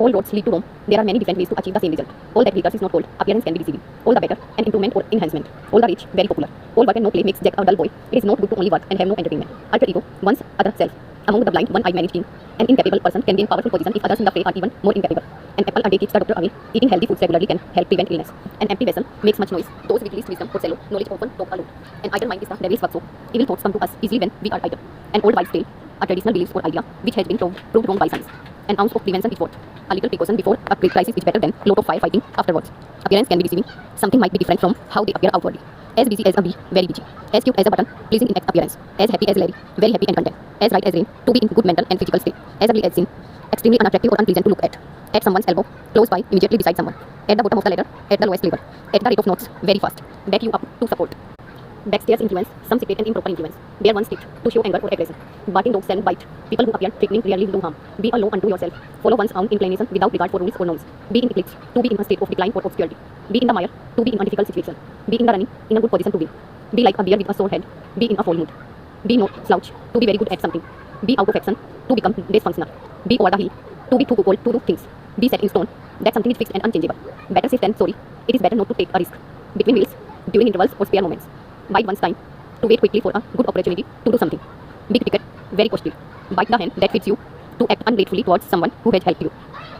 All roads lead to Rome. There are many different ways to achieve the same result. All that glitters is not gold. Appearance can be deceiving. All the better, an improvement or enhancement. All the rich, very popular. All work and no play makes Jack a dull boy. It is not good to only work and have no entertainment. Alter ego, one's other self. Among the blind, one-eyed man is king. An incapable person can be in powerful position if others in the fray are even more incapable. An apple a day keeps the doctor away. Eating healthy foods regularly can help prevent illness. An empty vessel makes much noise. Those with least wisdom or shallow knowledge often talk alone. An idle mind is the devil's workshop. Evil thoughts come to us easily when we are idle. An old wives' tale, a traditional belief or idea which has been proved wrong by science. An ounce of prevention is worth a little precaution before a great crisis is better than a lot of firefighting afterwards. Appearance can be deceiving. Something might be different from how they appear outwardly. As busy as a bee, very busy. As cute as a button, pleasing in appearance. As happy as Larry, very happy and content. As bright as rain, to be in good mental and physical state. As ugly as sin, extremely unattractive or unpleasant to look at. At someone's elbow, close by, immediately beside someone. At the bottom of the ladder, at the lowest level. At the rate of knots, very fast. Back you up to support. Backstairs influence, some secret and improper influence. Bear one's teeth to show anger or aggression. Barking dogs shall bite. People who appear threatening rarely do harm. Be a law unto yourself. Follow one's own inclination without regard for rules or norms. Be in eclipse, to be in a state of decline or obscurity. Be in the mire, to be in a difficult situation. Be in the running, in a good position to win. Be like a bear with a sore head. Be in a full mood. Be no slouch, to be very good at something. Be out of action, to become dysfunctional. Be over the hill, to be too old to do things. Be set in stone, that something is fixed and unchangeable. Better safe than sorry. It is better not to take a risk. Between wheels, during intervals or spare moments. Bide one's time, to wait quickly for a good opportunity to do something. Big ticket, very costly. Bite the hand that feeds you, to act ungratefully towards someone who has helped you.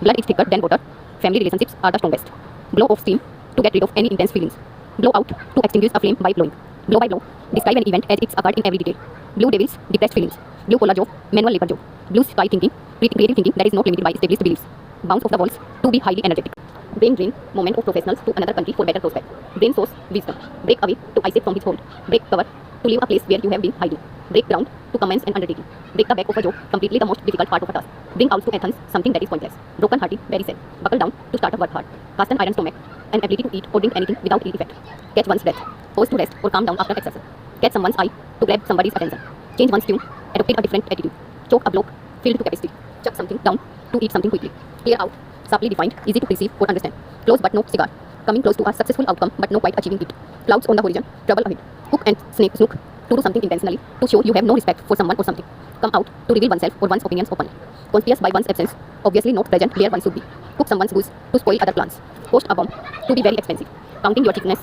Blood is thicker than water. Family relationships are the strongest. Blow off steam, to get rid of any intense feelings. Blow out, to extinguish a flame by blowing. Blow by blow, describe an event as it's occurred in every detail. Blue devils, depressed feelings. Blue collar job, manual labor job. Blue sky thinking, creative thinking that is not limited by established beliefs. Bounce off the walls, to be highly energetic. Brain drain, moment of professionals to another country for better prospect. Brain source, wisdom. Break away, to isolate from his hold. Break cover, to leave a place where you have been hiding. Break ground, to commence an undertaking. Break the back of a joke, completely the most difficult part of a task. Bring out to Athens something that is pointless. Broken hearted, very sad. Buckle down, to start a work hard. Cast an iron stomach, an ability to eat or drink anything without ill effect. Catch one's breath, pause to rest or calm down after exercise. Catch someone's eye, to grab somebody's attention. Change one's tune, adopted a different attitude. Choke a block, filled to capacity. Chuck something down, to eat something quickly. Clear out, sharply defined, easy to perceive or understand. Close but no cigar. Coming close to a successful outcome but no quite achieving it. Clouds on the horizon, trouble ahead. Hook and snook, to do something intentionally, to show you have no respect for someone or something. Come out, to reveal oneself or one's opinions openly. Conspicuous by one's absence, obviously not present where one should be. Cook someone's goose, to spoil other plans. Post a bomb, to be very expensive. Counting your chickens,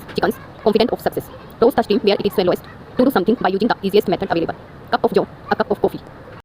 confident of success. Toast a stream where it is lowest, to do something by using the easiest method available. Cup of joe, a cup of coffee.